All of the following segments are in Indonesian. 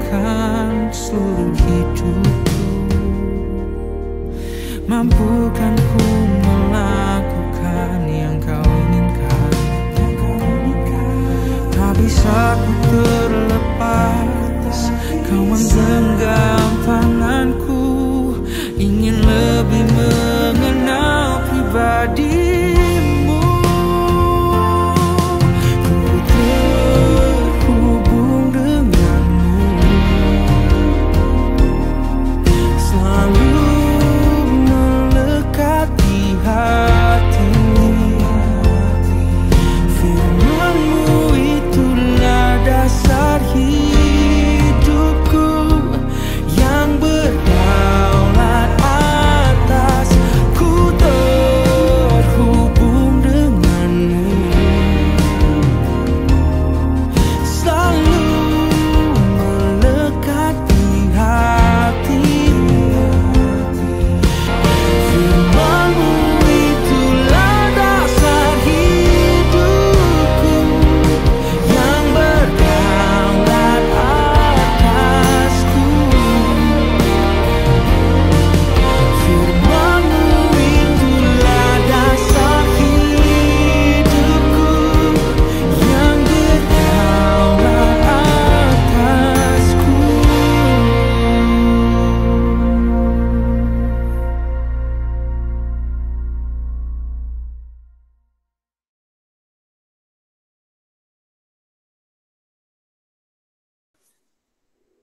akan seluruh hidupku. Mampukan ku melakukan yang kau inginkan. Tak bisa ku terlepas, kau menggenggam tanganku. Ingin lebih mengenal pribadimu. Ku terhubung denganmu, selalu melekat di hatimu. Firman-Mu itulah dasar hidupku, yang berdaulat atas. Ku terhubung denganmu, selalu melekat di hatimu. Firman-Mu itulah dasar hidupku, yang berdaulat atasku. Firman-Mu itulah dasar hidupku, yang berdaulat atasku.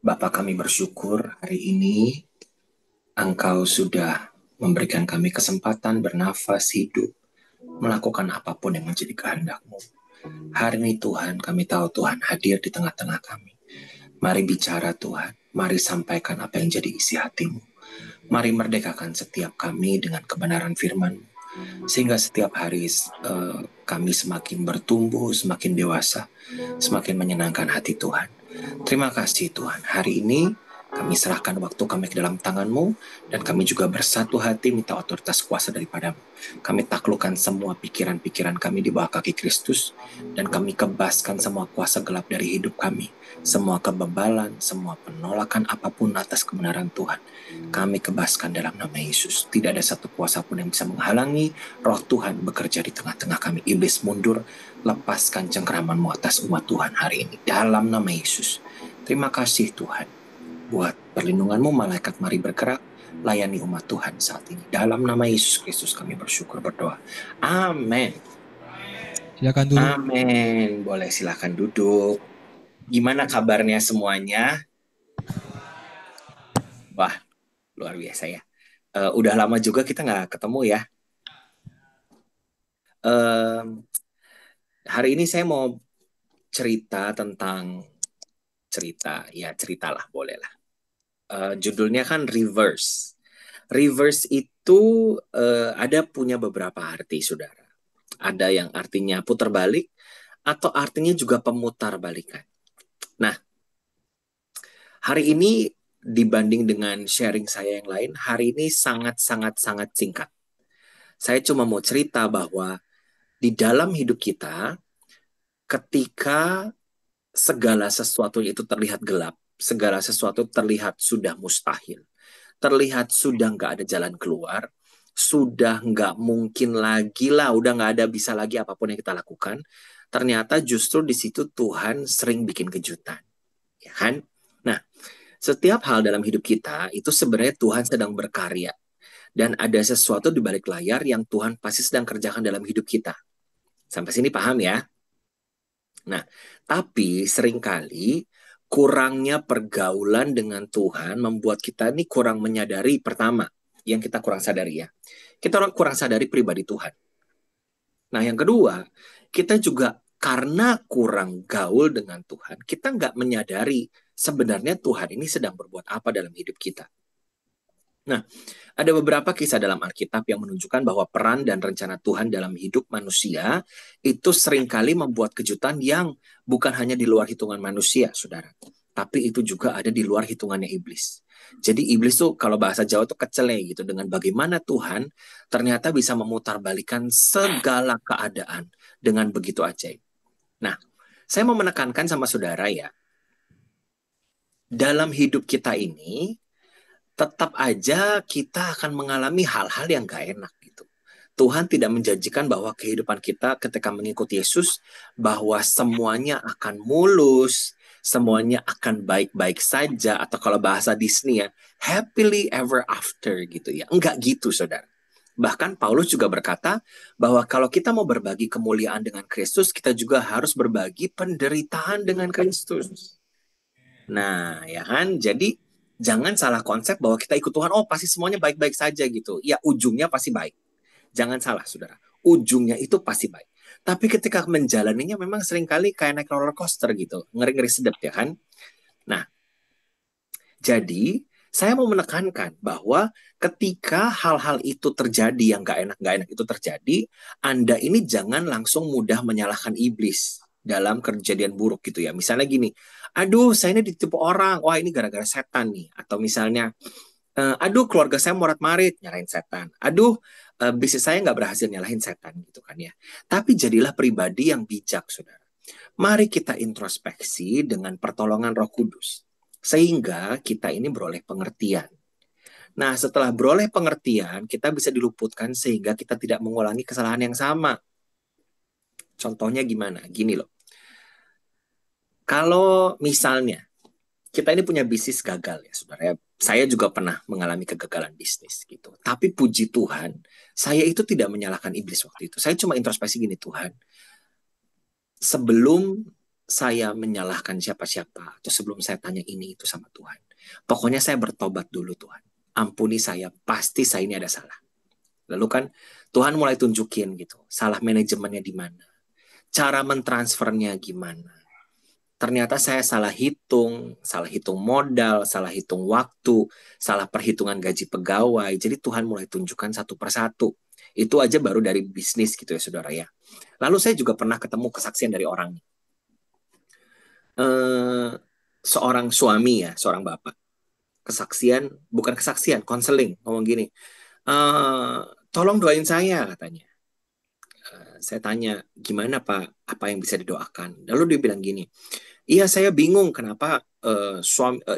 Bapa, kami bersyukur hari ini Engkau sudah memberikan kami kesempatan bernafas hidup, melakukan apapun yang menjadi kehendak-Mu. Hari ini Tuhan, kami tahu Tuhan hadir di tengah-tengah kami. Mari bicara Tuhan, mari sampaikan apa yang jadi isi hati-Mu. Mari merdekakan setiap kami dengan kebenaran firman-Mu, sehingga setiap hari kami semakin bertumbuh, semakin dewasa, semakin menyenangkan hati Tuhan. Terima kasih Tuhan, hari ini kami serahkan waktu kami ke dalam tangan-Mu, dan kami juga bersatu hati minta otoritas kuasa daripada-Mu. Kami taklukkan semua pikiran-pikiran kami di bawah kaki Kristus, dan kami kebaskan semua kuasa gelap dari hidup kami, semua kebebalan, semua penolakan apapun atas kebenaran Tuhan. Kami kebaskan dalam nama Yesus. Tidak ada satu kuasa pun yang bisa menghalangi roh Tuhan bekerja di tengah-tengah kami. Iblis mundur, lepaskan cengkeraman-Mu atas umat Tuhan hari ini dalam nama Yesus. Terima kasih Tuhan buat perlindungan-Mu. Malaikat mari bergerak, layani umat Tuhan saat ini. Dalam nama Yesus Kristus kami bersyukur berdoa. Amin. Silakan duduk. Amin. Boleh silakan duduk. Gimana kabarnya semuanya? Wah, luar biasa ya. Udah lama juga kita nggak ketemu ya. Hari ini saya mau cerita tentang ceritalah boleh lah. Judulnya kan reverse. Reverse itu ada punya beberapa arti, saudara. Ada yang artinya putar balik, atau artinya juga pemutar balikan. Nah, hari ini dibanding dengan sharing saya yang lain, hari ini sangat singkat. Saya cuma mau cerita bahwa di dalam hidup kita, ketika segala sesuatu itu terlihat gelap, segala sesuatu terlihat sudah mustahil, terlihat sudah nggak ada jalan keluar, sudah nggak mungkin lagi lah, udah nggak ada bisa lagi apapun yang kita lakukan, ternyata justru di situ Tuhan sering bikin kejutan, ya kan? Nah, setiap hal dalam hidup kita itu sebenarnya Tuhan sedang berkarya, dan ada sesuatu di balik layar yang Tuhan pasti sedang kerjakan dalam hidup kita. Sampai sini paham ya? Nah, tapi seringkali kurangnya pergaulan dengan Tuhan membuat kita ini kurang menyadari. Pertama, yang kita kurang sadari ya, kita kurang sadari pribadi Tuhan. Nah, yang kedua, kita juga karena kurang gaul dengan Tuhan, kita nggak menyadari sebenarnya Tuhan ini sedang berbuat apa dalam hidup kita. Nah, ada beberapa kisah dalam Alkitab yang menunjukkan bahwa peran dan rencana Tuhan dalam hidup manusia itu seringkali membuat kejutan yang bukan hanya di luar hitungan manusia, saudara, tapi itu juga ada di luar hitungannya iblis. Jadi iblis tuh kalau bahasa Jawa tuh kecele gitu dengan bagaimana Tuhan ternyata bisa memutarbalikkan segala keadaan dengan begitu ajaib. Nah, saya mau menekankan sama saudara ya, dalam hidup kita ini tetap aja kita akan mengalami hal-hal yang gak enak gitu. Tuhan tidak menjanjikan bahwa kehidupan kita ketika mengikuti Yesus bahwa semuanya akan mulus, semuanya akan baik-baik saja, atau kalau bahasa Disney ya, happily ever after gitu ya. Enggak gitu, saudara. Bahkan Paulus juga berkata bahwa kalau kita mau berbagi kemuliaan dengan Kristus, kita juga harus berbagi penderitaan dengan Kristus. Nah, ya kan? Jadi jangan salah konsep bahwa kita ikut Tuhan, oh pasti semuanya baik-baik saja gitu. Ya, ujungnya pasti baik. Jangan salah, saudara. Ujungnya itu pasti baik. Tapi ketika menjalaninya memang seringkali kayak naik roller coaster gitu. Ngeri-ngeri sedap ya kan? Nah, jadi saya mau menekankan bahwa ketika hal-hal itu terjadi yang gak enak itu terjadi, Anda ini jangan langsung mudah menyalahkan iblis dalam kejadian buruk gitu ya. Misalnya gini, aduh saya ini ditipu orang, wah ini gara-gara setan nih. Atau misalnya, aduh keluarga saya morat-marit, nyalahin setan. Aduh bisnis saya nggak berhasil, nyalahin setan gitu kan ya. Tapi jadilah pribadi yang bijak, saudara. Mari kita introspeksi dengan pertolongan Roh Kudus. Sehingga kita ini beroleh pengertian. Nah, setelah beroleh pengertian, kita bisa diluputkan sehingga kita tidak mengulangi kesalahan yang sama. Contohnya gimana? Gini loh. Kalau misalnya kita ini punya bisnis gagal ya, saudara. Saya juga pernah mengalami kegagalan bisnis gitu. Tapi puji Tuhan, saya itu tidak menyalahkan iblis waktu itu. Saya cuma introspeksi gini, Tuhan. Sebelum saya menyalahkan siapa-siapa, atau sebelum saya tanya ini itu sama Tuhan, pokoknya saya bertobat dulu, Tuhan. Ampuni saya, pasti saya ini ada salah. Lalu kan Tuhan mulai tunjukin gitu, salah manajemennya di mana, cara mentransfernya gimana. Ternyata saya salah hitung modal, salah hitung waktu, salah perhitungan gaji pegawai. Jadi Tuhan mulai tunjukkan satu persatu. Itu aja baru dari bisnis gitu ya, saudara ya. Lalu saya juga pernah ketemu kesaksian dari orang. Seorang suami ya, seorang bapak. Bukan kesaksian, konseling. Ngomong gini, tolong doain saya katanya. Saya tanya, gimana Pak? Apa yang bisa didoakan? Lalu dia bilang gini, iya saya bingung kenapa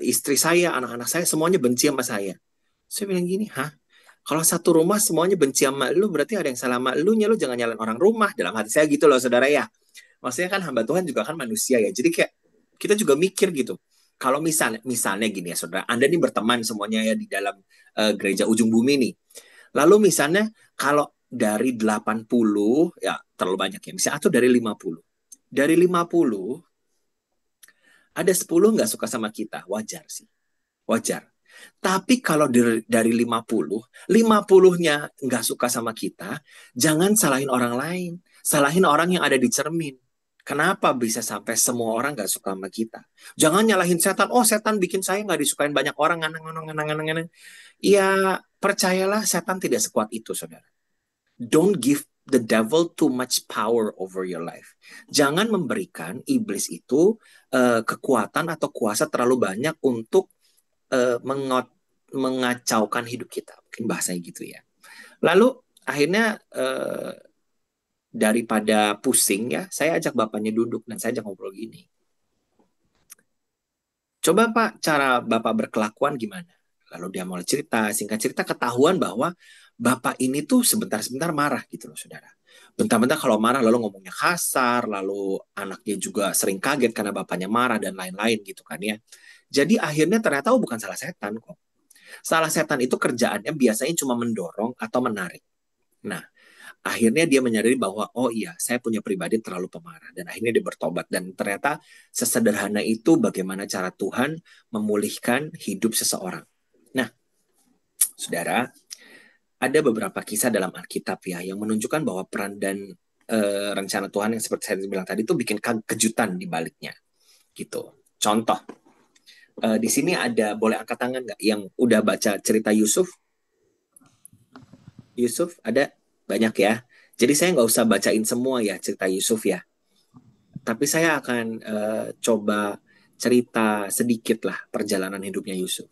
istri saya, anak-anak saya semuanya benci sama saya. Saya bilang gini, hah? Kalau satu rumah semuanya benci sama lu, berarti ada yang salah sama elunya, lu jangan nyalain orang rumah. Dalam hati saya gitu loh, saudara ya. Maksudnya kan hamba Tuhan juga kan manusia ya. Jadi kayak kita juga mikir gitu. Kalau misalnya gini ya, saudara, Anda nih berteman semuanya ya di dalam gereja ujung bumi nih. Lalu misalnya kalau dari 80, ya terlalu banyak ya, misalnya atau dari 50. Dari 50, ada 10 nggak suka sama kita, wajar sih. Wajar. Tapi kalau dari 50, 50-nya nggak suka sama kita, jangan salahin orang lain. Salahin orang yang ada di cermin. Kenapa bisa sampai semua orang nggak suka sama kita? Jangan nyalahin setan. Oh, setan bikin saya nggak disukain banyak orang. Nganang. Ya, percayalah setan tidak sekuat itu, saudara. Don't give the devil too much power over your life. Jangan memberikan iblis itu kekuatan atau kuasa terlalu banyak untuk mengacaukan hidup kita. Mungkin bahasanya gitu ya. Lalu akhirnya daripada pusing ya, saya ajak bapaknya duduk dan saya ajak ngobrol gini. Coba Pak, cara Bapak berkelakuan gimana? Lalu dia mulai cerita, singkat cerita ketahuan bahwa Bapak ini tuh sebentar-sebentar marah gitu loh, saudara. Bentar-bentar kalau marah lalu ngomongnya kasar, lalu anaknya juga sering kaget karena bapaknya marah dan lain-lain gitu kan ya. Jadi akhirnya ternyata bukan salah setan kok. Salah setan itu kerjaannya biasanya cuma mendorong atau menarik. Nah, akhirnya dia menyadari bahwa, oh iya, saya punya pribadi terlalu pemarah. Dan akhirnya dia bertobat. Dan ternyata sesederhana itu bagaimana cara Tuhan memulihkan hidup seseorang. Nah, saudara, ada beberapa kisah dalam Alkitab ya yang menunjukkan bahwa peran dan rencana Tuhan yang seperti saya bilang tadi itu bikin kejutan di baliknya. Gitu. Contoh, di sini ada, boleh angkat tangan nggak yang udah baca cerita Yusuf? Yusuf ada? Banyak ya. Jadi saya nggak usah bacain semua ya cerita Yusuf ya. Tapi saya akan coba cerita sedikit lah perjalanan hidupnya Yusuf.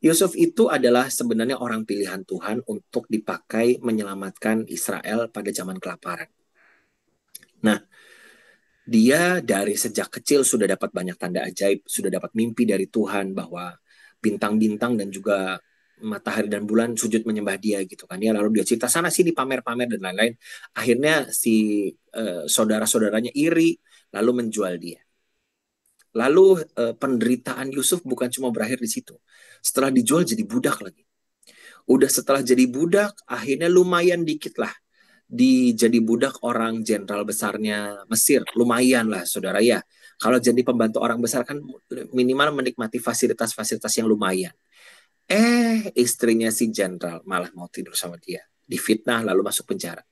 Yusuf itu adalah sebenarnya orang pilihan Tuhan untuk dipakai menyelamatkan Israel pada zaman kelaparan. Nah, Dia dari sejak kecil sudah dapat banyak tanda ajaib, sudah dapat mimpi dari Tuhan bahwa bintang-bintang dan juga matahari dan bulan sujud menyembah dia gitu kan ya. Lalu dia cerita sana sini pamer-pamer dan lain-lain. Akhirnya si saudara-saudaranya iri lalu menjual dia. Lalu penderitaan Yusuf bukan cuma berakhir di situ. Setelah dijual jadi budak lagi. Udah setelah jadi budak akhirnya lumayan dikit lah jadi budak orang jenderal besarnya Mesir. Lumayan lah saudara ya. Kalau jadi pembantu orang besar kan minimal menikmati fasilitas-fasilitas yang lumayan. Istrinya si jenderal malah mau tidur sama dia. Difitnah lalu masuk penjara.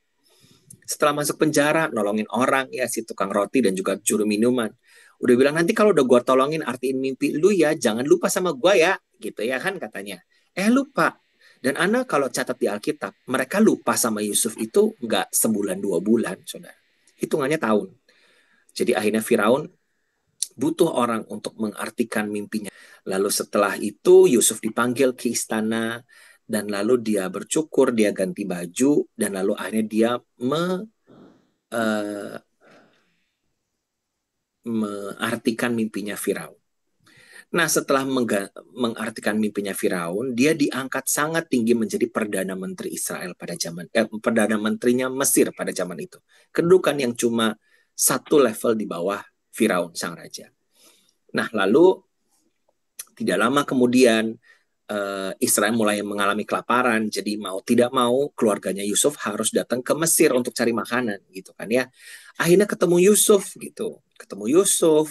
Setelah masuk penjara nolongin orang ya, si tukang roti dan juga juru minuman. Udah bilang nanti kalau udah gue tolongin artiin mimpi lu ya, jangan lupa sama gue ya. Gitu ya kan katanya. Lupa. Dan Anda kalau catat di Alkitab, mereka lupa sama Yusuf itu nggak sebulan 2 bulan, saudara. Hitungannya tahun. Jadi akhirnya Firaun butuh orang untuk mengartikan mimpinya. Lalu setelah itu Yusuf dipanggil ke istana dan lalu dia bercukur, dia ganti baju dan lalu akhirnya dia mengartikan mimpinya Firaun. Nah, setelah mengartikan mimpinya Firaun, dia diangkat sangat tinggi menjadi perdana menteri Israel pada perdana menterinya Mesir pada zaman itu. Kedudukan yang cuma satu level di bawah Firaun sang raja. Nah, lalu tidak lama kemudian Israel mulai mengalami kelaparan, jadi mau tidak mau keluarganya Yusuf harus datang ke Mesir untuk cari makanan gitu kan ya. Akhirnya ketemu Yusuf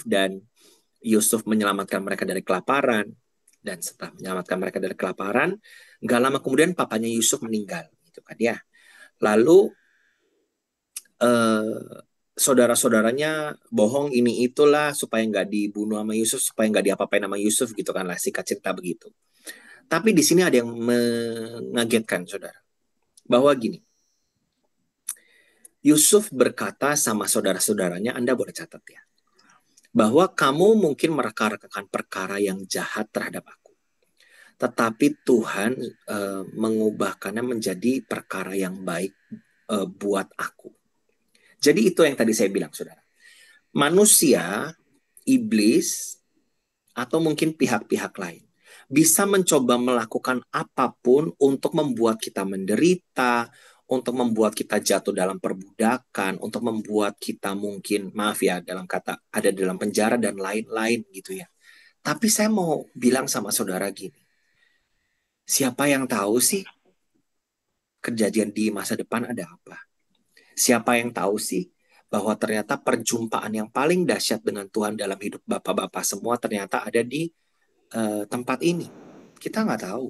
dan Yusuf menyelamatkan mereka dari kelaparan. Dan setelah menyelamatkan mereka dari kelaparan, nggak lama kemudian papanya Yusuf meninggal. Gitu kan ya. Lalu saudara-saudaranya bohong ini itulah supaya nggak dibunuh sama Yusuf, supaya nggak diapa-apain sama Yusuf gitu kan lah, singkat cerita begitu. Tapi di sini ada yang mengagetkan saudara. Bahwa gini, Yusuf berkata sama saudara-saudaranya, Anda boleh catat ya, bahwa kamu mungkin mereka-rekakan perkara yang jahat terhadap aku. Tetapi Tuhan mengubahkannya menjadi perkara yang baik buat aku. Jadi itu yang tadi saya bilang, saudara. Manusia, iblis, atau mungkin pihak-pihak lain bisa mencoba melakukan apapun untuk membuat kita menderita, untuk membuat kita jatuh dalam perbudakan, untuk membuat kita mungkin, maaf ya, dalam kata ada dalam penjara dan lain-lain gitu ya. Tapi saya mau bilang sama saudara gini, siapa yang tahu sih kejadian di masa depan ada apa? Siapa yang tahu sih bahwa ternyata perjumpaan yang paling dahsyat dengan Tuhan dalam hidup bapak-bapak semua ternyata ada di tempat ini? Kita nggak tahu.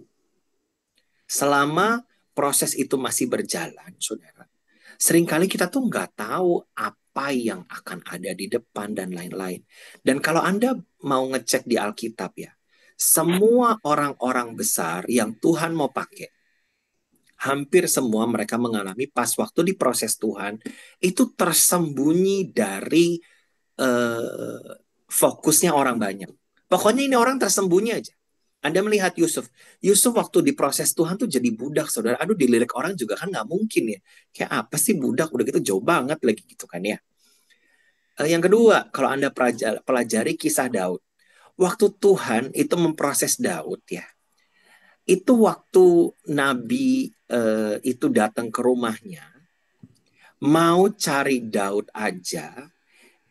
Selama proses itu masih berjalan, saudara, seringkali kita tuh nggak tahu apa yang akan ada di depan dan lain-lain. Dan kalau Anda mau ngecek di Alkitab ya, semua orang-orang besar yang Tuhan mau pakai, hampir semua mereka mengalami pas waktu di proses Tuhan, itu tersembunyi dari fokusnya orang banyak. Pokoknya ini orang tersembunyi aja. Anda melihat Yusuf waktu di proses Tuhan tuh jadi budak, saudara. Aduh, dilirik orang juga kan nggak mungkin ya. Kayak apa sih budak, udah gitu jauh banget lagi gitu kan ya. Yang kedua, kalau Anda pelajari kisah Daud. Waktu Tuhan itu memproses Daud ya. Itu waktu Nabi itu datang ke rumahnya. Mau cari Daud aja.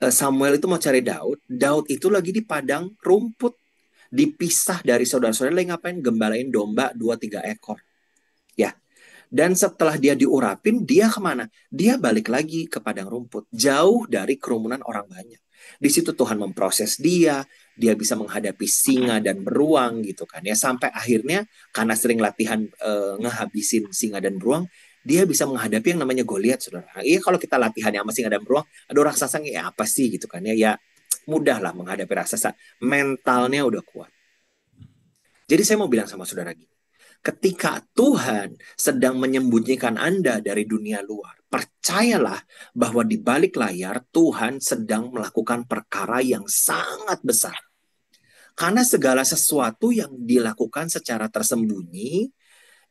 Samuel itu mau cari Daud. Daud itu lagi di padang rumput. Dipisah dari saudara-saudara lagi ngapain? Gembalain domba 2-3 ekor. Ya. Dan setelah dia diurapin, dia kemana? Dia balik lagi ke padang rumput. Jauh dari kerumunan orang banyak. Di situ Tuhan memproses dia. Dia bisa menghadapi singa dan beruang gitu kan. Ya, sampai akhirnya karena sering latihan ngehabisin singa dan beruang, dia bisa menghadapi yang namanya Goliat, saudara. Iya, kalau kita latihan sama singa dan beruang, aduh raksasa ya apa sih gitu kan ya. Ya mudah lah menghadapi raksasa, mentalnya udah kuat. Jadi saya mau bilang sama saudara gini, ketika Tuhan sedang menyembunyikan Anda dari dunia luar, percayalah bahwa di balik layar Tuhan sedang melakukan perkara yang sangat besar. Karena segala sesuatu yang dilakukan secara tersembunyi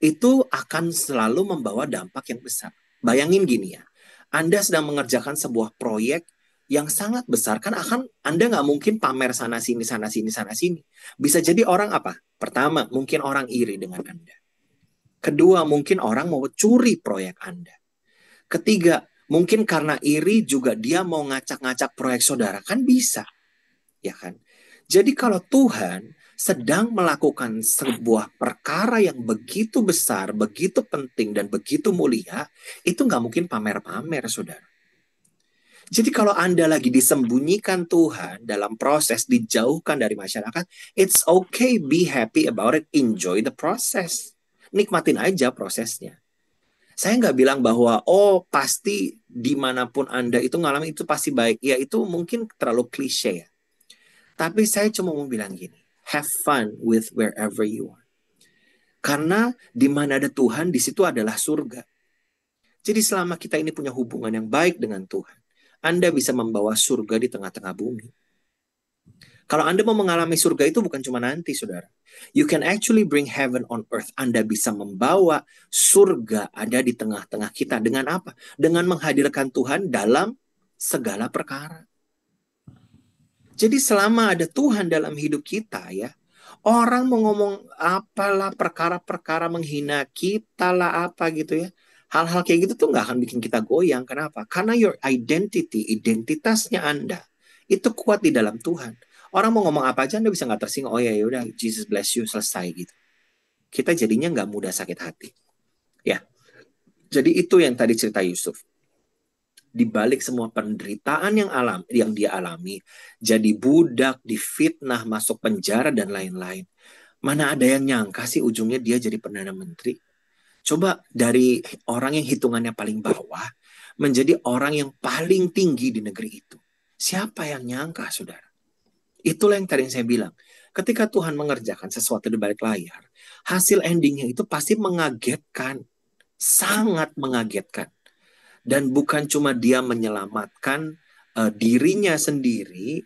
itu akan selalu membawa dampak yang besar. Bayangin gini ya, Anda sedang mengerjakan sebuah proyek yang sangat besar, kan Anda nggak mungkin pamer sana sini sana sini sana sini. Bisa jadi orang apa? Pertama, mungkin orang iri dengan Anda. Kedua, mungkin orang mau curi proyek Anda. Ketiga, mungkin karena iri juga dia mau ngacak-ngacak proyek saudara, kan bisa, ya kan? Jadi kalau Tuhan sedang melakukan sebuah perkara yang begitu besar, begitu penting dan begitu mulia, itu nggak mungkin pamer-pamer, saudara. Jadi kalau Anda lagi disembunyikan Tuhan dalam proses dijauhkan dari masyarakat, it's okay, be happy about it, enjoy the process. Nikmatin aja prosesnya. Saya nggak bilang bahwa, oh pasti dimanapun Anda itu ngalami itu pasti baik. Ya itu mungkin terlalu klise ya. Tapi saya cuma mau bilang gini, have fun with wherever you are. Karena di mana ada Tuhan, di situ adalah surga. Jadi selama kita ini punya hubungan yang baik dengan Tuhan, Anda bisa membawa surga di tengah-tengah bumi. Kalau Anda mau mengalami surga itu bukan cuma nanti, saudara. You can actually bring heaven on earth. Anda bisa membawa surga ada di tengah-tengah kita. Dengan apa? Dengan menghadirkan Tuhan dalam segala perkara. Jadi selama ada Tuhan dalam hidup kita ya, orang mau ngomong apalah perkara-perkara menghina kita lah apa gitu ya. Hal-hal kayak gitu tuh nggak akan bikin kita goyang. Kenapa? Karena your identity, identitasnya Anda, itu kuat di dalam Tuhan. Orang mau ngomong apa aja Anda bisa nggak tersinggung. Oh ya udah, Jesus bless you, selesai gitu. Kita jadinya nggak mudah sakit hati. Ya, jadi itu yang tadi cerita Yusuf. Di balik semua penderitaan yang dia alami, jadi budak, difitnah, masuk penjara dan lain-lain. Mana ada yang nyangka sih ujungnya dia jadi Perdana Menteri? Coba dari orang yang hitungannya paling bawah menjadi orang yang paling tinggi di negeri itu. Siapa yang nyangka, saudara? Itulah yang tadi saya bilang. Ketika Tuhan mengerjakan sesuatu di balik layar, hasil endingnya itu pasti mengagetkan. Sangat mengagetkan. Dan bukan cuma dia menyelamatkan dirinya sendiri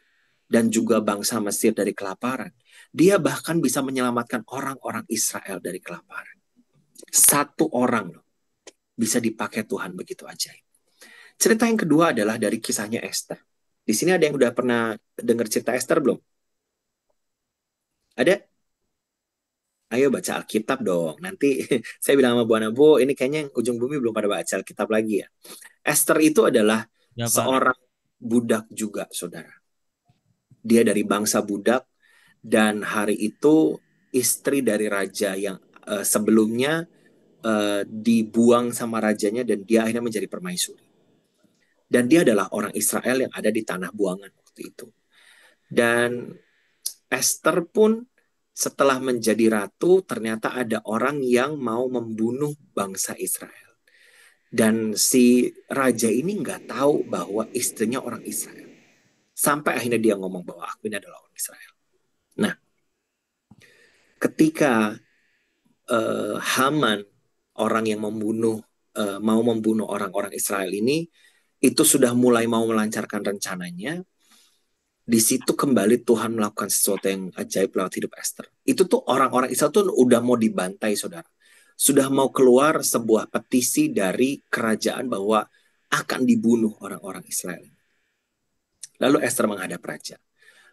dan juga bangsa Mesir dari kelaparan. Dia bahkan bisa menyelamatkan orang-orang Israel dari kelaparan. Satu orang loh, bisa dipakai Tuhan begitu ajaib. Cerita yang kedua adalah dari kisahnya Esther. Di sini ada yang udah pernah dengar cerita Esther belum? Ada? Ayo baca Alkitab dong. Nanti saya bilang sama Bu Anabu, ini kayaknya yang ujung bumi belum pada baca Alkitab lagi ya. Esther itu adalah Ya, Pak. seorang budak juga, saudara. Dia dari bangsa budak dan hari itu istri dari raja yang sebelumnya dibuang sama rajanya dan dia akhirnya menjadi permaisuri. Dan dia adalah orang Israel yang ada di tanah buangan waktu itu. Dan Esther pun setelah menjadi ratu ternyata ada orang yang mau membunuh bangsa Israel. Dan si raja ini nggak tahu bahwa istrinya orang Israel. Sampai akhirnya dia ngomong bahwa aku ini adalah orang Israel. Nah, ketika Haman, orang yang mau membunuh orang-orang Israel ini, itu sudah mulai mau melancarkan rencananya, di situ kembali Tuhan melakukan sesuatu yang ajaib lewat hidup Esther. Itu tuh orang-orang Israel tuh udah mau dibantai, saudara. Sudah mau keluar sebuah petisi dari kerajaan bahwa akan dibunuh orang-orang Israel. Lalu Esther menghadap raja.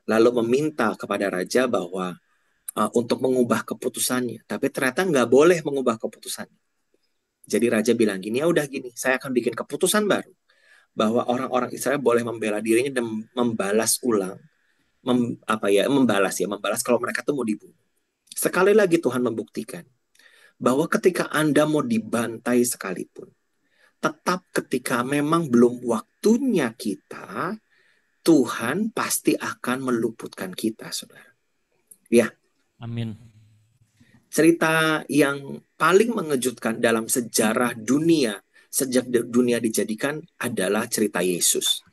Lalu meminta kepada raja bahwa untuk mengubah keputusannya. Tapi ternyata nggak boleh mengubah keputusannya. Jadi raja bilang gini, ya udah gini, saya akan bikin keputusan baru. Bahwa orang-orang Israel boleh membela dirinya dan membalas ulang. Membalas kalau mereka tuh mau dibunuh. Sekali lagi Tuhan membuktikan bahwa ketika Anda mau dibantai sekalipun, tetap ketika memang belum waktunya kita, Tuhan pasti akan meluputkan kita, saudara. Ya. Amin. Cerita yang paling mengejutkan dalam sejarah dunia sejak dunia dijadikan adalah cerita Yesus.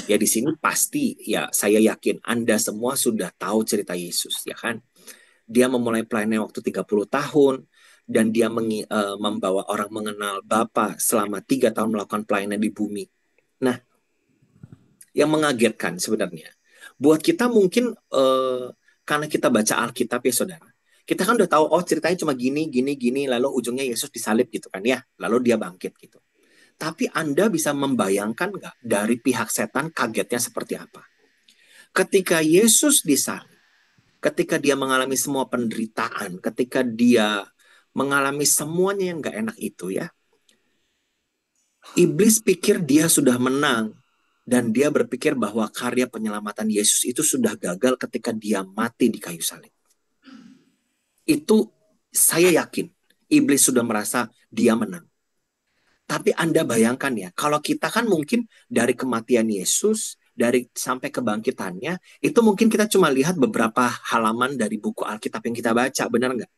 Ya di sini pasti ya saya yakin Anda semua sudah tahu cerita Yesus, ya kan? Dia memulai pelayanannya waktu 30 tahun dan dia membawa orang mengenal Bapa selama 3 tahun melakukan pelayanan di bumi. Nah, yang mengagetkan sebenarnya buat kita mungkin karena kita baca Alkitab ya saudara, kita kan udah tahu oh ceritanya cuma gini lalu ujungnya Yesus disalib gitu kan ya, lalu dia bangkit gitu. Tapi Anda bisa membayangkan nggak dari pihak setan kagetnya seperti apa? Ketika Yesus disalib, ketika dia mengalami semua penderitaan, ketika dia mengalami semuanya yang nggak enak itu ya, iblis pikir dia sudah menang. Dan dia berpikir bahwa karya penyelamatan Yesus itu sudah gagal ketika dia mati di kayu salib. Itu saya yakin iblis sudah merasa dia menang. Tapi Anda bayangkan ya, kalau kita kan mungkin dari kematian Yesus, dari sampai kebangkitannya, itu mungkin kita cuma lihat beberapa halaman dari buku Alkitab yang kita baca, benar nggak?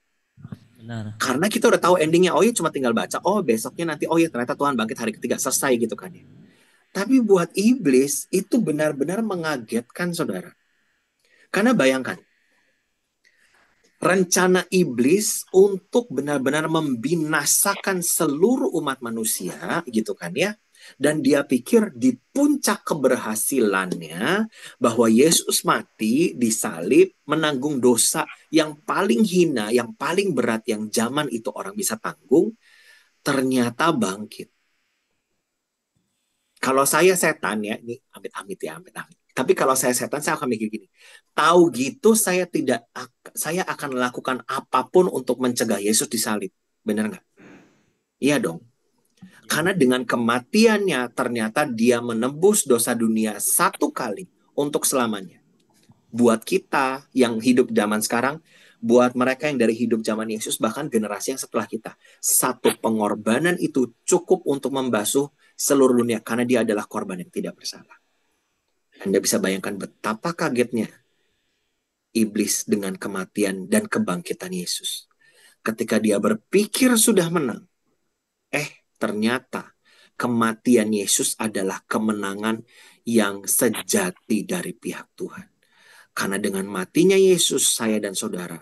Benar. Karena kita udah tahu endingnya, oh ya cuma tinggal baca, oh besoknya nanti, oh ya ternyata Tuhan bangkit hari ketiga, selesai gitu kan ya. Tapi buat iblis itu benar-benar mengagetkan saudara. Karena bayangkan, rencana iblis untuk benar-benar membinasakan seluruh umat manusia gitu kan ya. Dan dia pikir di puncak keberhasilannya bahwa Yesus mati, disalib, menanggung dosa yang paling hina, yang paling berat, yang zaman itu orang bisa tanggung, ternyata bangkit. Kalau saya setan ya, ini amit-amit ya, amit-amit. Tapi kalau saya setan, saya akan mikir gini. Tahu gitu saya akan lakukan apapun untuk mencegah Yesus disalib. Benar nggak? Iya dong. Karena dengan kematiannya ternyata dia menebus dosa dunia satu kali untuk selamanya. Buat kita yang hidup zaman sekarang, buat mereka yang dari hidup zaman Yesus, bahkan generasi yang setelah kita, satu pengorbanan itu cukup untuk membasuh seluruh dunia karena dia adalah korban yang tidak bersalah. Anda bisa bayangkan betapa kagetnya iblis dengan kematian dan kebangkitan Yesus. Ketika dia berpikir sudah menang, ternyata kematian Yesus adalah kemenangan yang sejati dari pihak Tuhan. Karena dengan matinya Yesus, saya dan saudara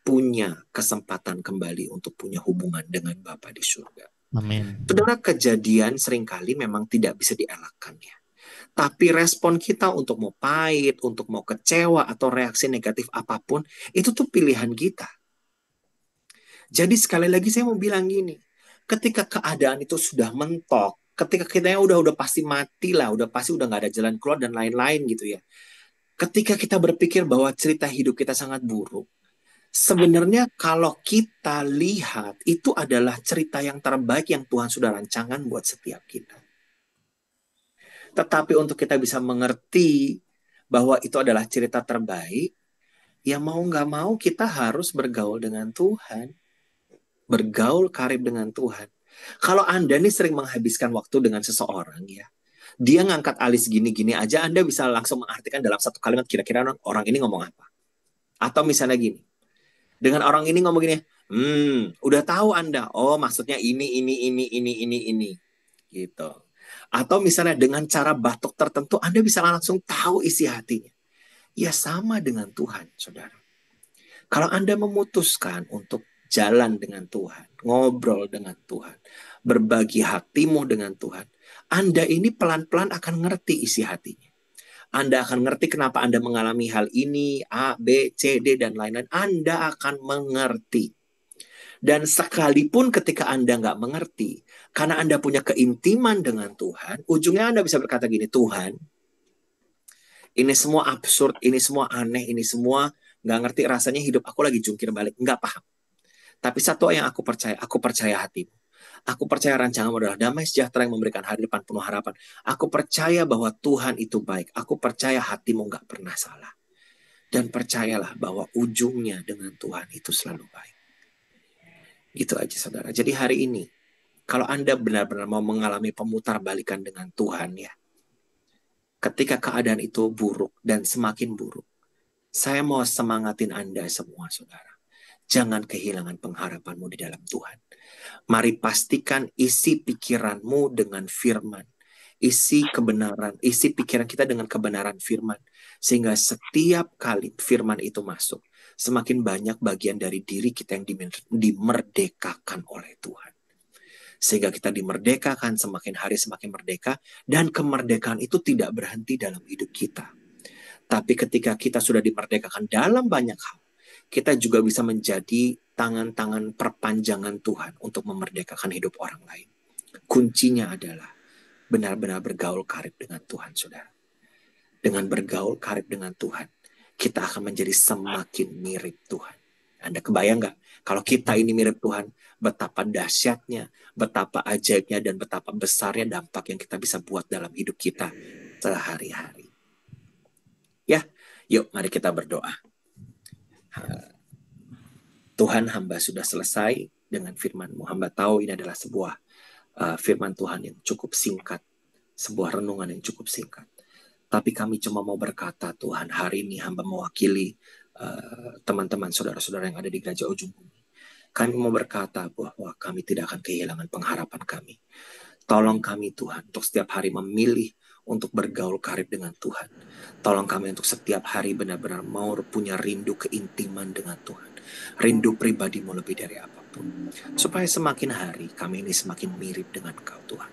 punya kesempatan kembali untuk punya hubungan dengan Bapa di surga. Amin. Saudara, kejadian seringkali memang tidak bisa dielakkan ya. Tapi respon kita untuk mau pahit, untuk mau kecewa, atau reaksi negatif apapun, itu tuh pilihan kita. Jadi sekali lagi saya mau bilang gini, ketika keadaan itu sudah mentok, ketika kita udah pasti mati lah, udah pasti udah nggak ada jalan keluar dan lain-lain gitu ya. Ketika kita berpikir bahwa cerita hidup kita sangat buruk, sebenarnya kalau kita lihat, itu adalah cerita yang terbaik yang Tuhan sudah rancangkan buat setiap kita. Tetapi untuk kita bisa mengerti bahwa itu adalah cerita terbaik, ya mau nggak mau kita harus bergaul dengan Tuhan. Bergaul karib dengan Tuhan. Kalau Anda nih sering menghabiskan waktu dengan seseorang ya, dia ngangkat alis gini-gini aja, Anda bisa langsung mengartikan dalam satu kalimat kira-kira orang ini ngomong apa. Atau misalnya gini, dengan orang ini ngomong gini, udah tahu Anda, oh maksudnya ini, gitu. Atau misalnya dengan cara batuk tertentu, Anda bisa langsung tahu isi hatinya. Ya sama dengan Tuhan, saudara. Kalau Anda memutuskan untuk jalan dengan Tuhan, ngobrol dengan Tuhan, berbagi hatimu dengan Tuhan, Anda ini pelan-pelan akan ngerti isi hatinya. Anda akan ngerti kenapa Anda mengalami hal ini, A, B, C, D, dan lain-lain. Anda akan mengerti. Dan sekalipun ketika Anda nggak mengerti, karena Anda punya keintiman dengan Tuhan, ujungnya Anda bisa berkata gini, Tuhan, ini semua absurd, ini semua aneh, ini semua nggak ngerti, rasanya hidup aku lagi jungkir balik, nggak paham. Tapi satu yang aku percaya hatimu. Aku percaya rancanganmu adalah damai sejahtera yang memberikan hari depan penuh harapan. Aku percaya bahwa Tuhan itu baik. Aku percaya hatimu nggak pernah salah. Dan percayalah bahwa ujungnya dengan Tuhan itu selalu baik. Gitu aja saudara. Jadi hari ini, kalau Anda benar-benar mau mengalami pemutarbalikan dengan Tuhan ya, ketika keadaan itu buruk dan semakin buruk, saya mau semangatin Anda semua saudara. Jangan kehilangan pengharapanmu di dalam Tuhan. Mari pastikan isi pikiranmu dengan firman. Isi kebenaran, isi pikiran kita dengan kebenaran firman. Sehingga setiap kali firman itu masuk, semakin banyak bagian dari diri kita yang dimerdekakan oleh Tuhan. Sehingga kita dimerdekakan, semakin hari semakin merdeka. Dan kemerdekaan itu tidak berhenti dalam hidup kita. Tapi ketika kita sudah dimerdekakan dalam banyak hal, kita juga bisa menjadi tangan-tangan perpanjangan Tuhan untuk memerdekakan hidup orang lain. Kuncinya adalah benar-benar bergaul karib dengan Tuhan, saudara. Dengan bergaul karib dengan Tuhan, kita akan menjadi semakin mirip Tuhan. Anda kebayang nggak? Kalau kita ini mirip Tuhan, betapa dahsyatnya, betapa ajaibnya, dan betapa besarnya dampak yang kita bisa buat dalam hidup kita sehari-hari. Ya, yuk mari kita berdoa. Tuhan, hamba sudah selesai dengan firman-Mu. Hamba tahu ini adalah sebuah firman Tuhan yang cukup singkat, sebuah renungan yang cukup singkat. Tapi kami cuma mau berkata, Tuhan, hari ini hamba mewakili teman-teman, saudara-saudara yang ada di Gereja Ujung Bumi. Kami mau berkata bahwa kami tidak akan kehilangan pengharapan kami. Tolong kami, Tuhan, untuk setiap hari memilih untuk bergaul karib dengan Tuhan. Tolong kami untuk setiap hari benar-benar mau punya rindu keintiman dengan Tuhan. Rindu pribadimu lebih dari apapun. Supaya semakin hari kami ini semakin mirip dengan Kau, Tuhan.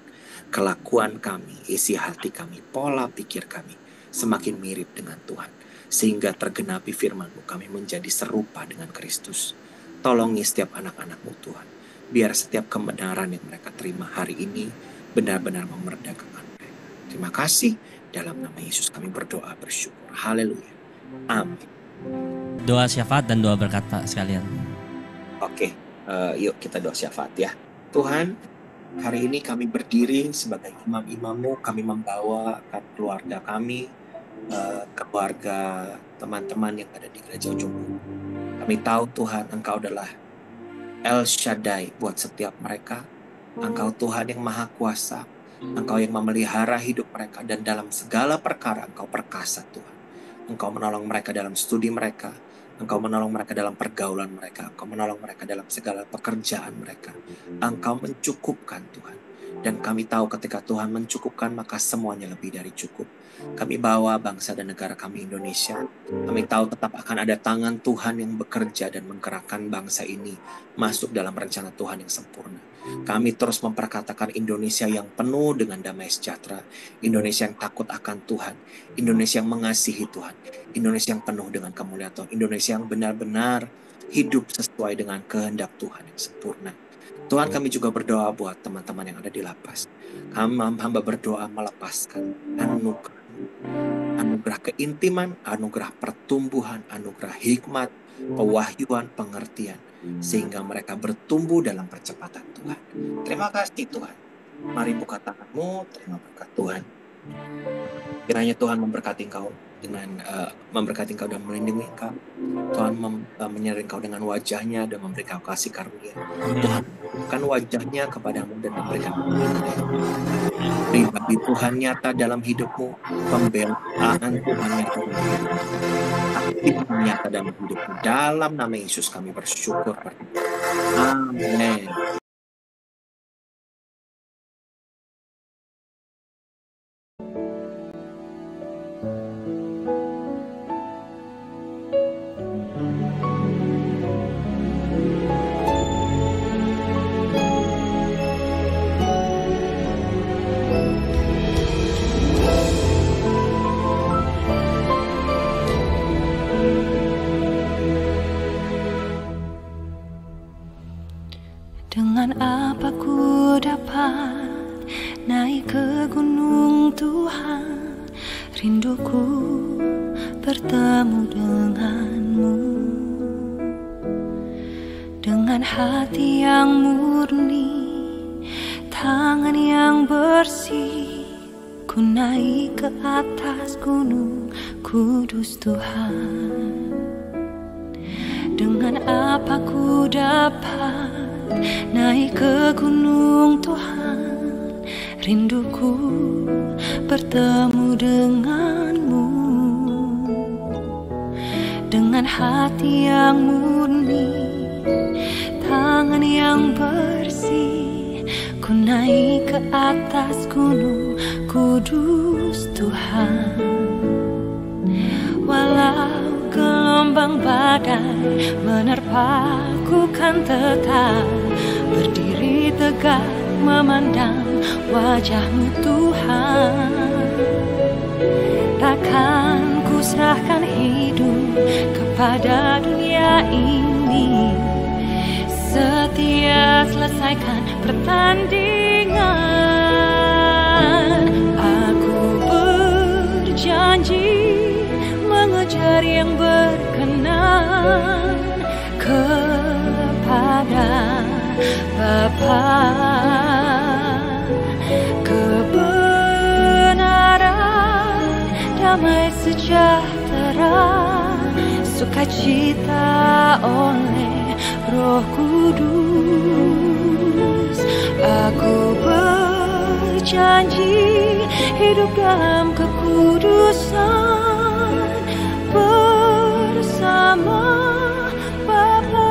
Kelakuan kami, isi hati kami, pola pikir kami semakin mirip dengan Tuhan. Sehingga tergenapi firman-Mu, kami menjadi serupa dengan Kristus. Tolongi setiap anak-anak-Mu, Tuhan. Biar setiap kebenaran yang mereka terima hari ini benar-benar memerdekakan mereka. Terima kasih. Dalam nama Yesus kami berdoa bersyukur. Haleluya. Amin. Doa syafaat dan doa berkat Pak sekalian. Oke, yuk kita doa syafaat ya. Tuhan, hari ini kami berdiri sebagai imam-imam-Mu. Kami membawa keluarga kami, keluarga teman-teman yang ada di Gereja Ujung Bumi. Kami tahu Tuhan, Engkau adalah El Shaddai buat setiap mereka. Engkau Tuhan yang Maha Kuasa. Engkau yang memelihara hidup mereka, dan dalam segala perkara Engkau perkasa, Tuhan. Engkau menolong mereka dalam studi mereka. Engkau menolong mereka dalam pergaulan mereka. Engkau menolong mereka dalam segala pekerjaan mereka. Engkau mencukupkan, Tuhan. Dan kami tahu ketika Tuhan mencukupkan, maka semuanya lebih dari cukup. Kami bawa bangsa dan negara kami Indonesia. Kami tahu tetap akan ada tangan Tuhan yang bekerja dan menggerakkan bangsa ini masuk dalam rencana Tuhan yang sempurna. Kami terus memperkatakan Indonesia yang penuh dengan damai sejahtera. Indonesia yang takut akan Tuhan. Indonesia yang mengasihi Tuhan. Indonesia yang penuh dengan kemuliaan Tuhan. Indonesia yang benar-benar hidup sesuai dengan kehendak Tuhan yang sempurna. Tuhan, kami juga berdoa buat teman-teman yang ada di lapas. Hamba berdoa melepaskan anugerah keintiman, anugerah pertumbuhan, anugerah hikmat, pewahyuan, pengertian, sehingga mereka bertumbuh dalam percepatan Tuhan. Terima kasih Tuhan. Mari buka tanganmu, terima berkat Tuhan. Kiranya Tuhan memberkati engkau dengan memberkati engkau dan melindungi engkau. Tuhan menyertai engkau dengan wajahnya dan memberikan kasih karunia. Tuhan bukan wajahnya kepadamu dan memberikan pribadi Tuhan nyata dalam hidupmu. Pembelaan Tuhan nyata dalam hidupmu. Aktifan nyata dalam hidupmu. Dalam nama Yesus kami bersyukur. Amin. Dengan apa ku dapat naik ke gunung Tuhan? Rinduku bertemu denganmu. Dengan hati yang murni, tangan yang bersih, ku naik ke atas gunung kudus Tuhan. Dengan apa ku dapat naik ke gunung Tuhan? Rinduku bertemu denganmu. Dengan hati yang murni, tangan yang bersih, ku naik ke atas gunung kudus Tuhan. Walau gelombang badai menerpaku, kan tetap berdiri tegak memandang wajah-Mu Tuhan. Takkan ku serahkan hidup kepada dunia ini. Setia selesaikan pertandingan, kepada Bapa. Kebenaran, damai sejahtera, sukacita oleh Roh Kudus. Aku berjanji hidup dalam kekudusan bersama Bapa.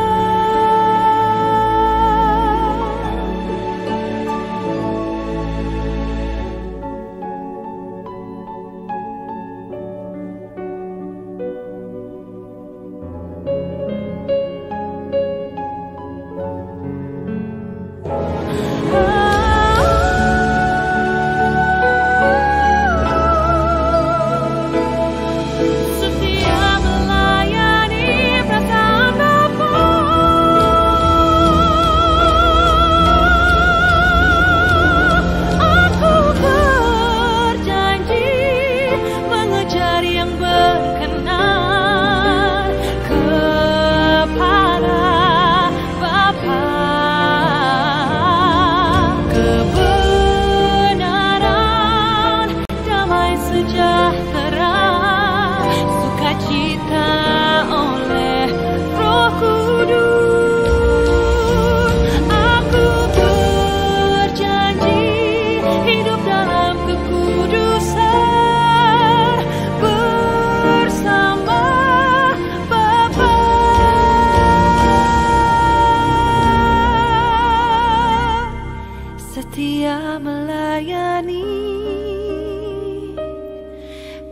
Setia melayani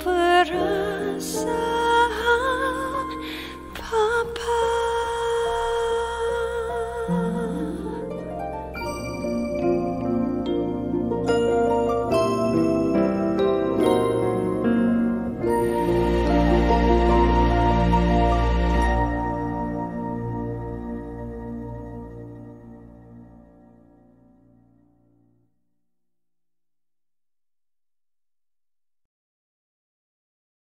perasaan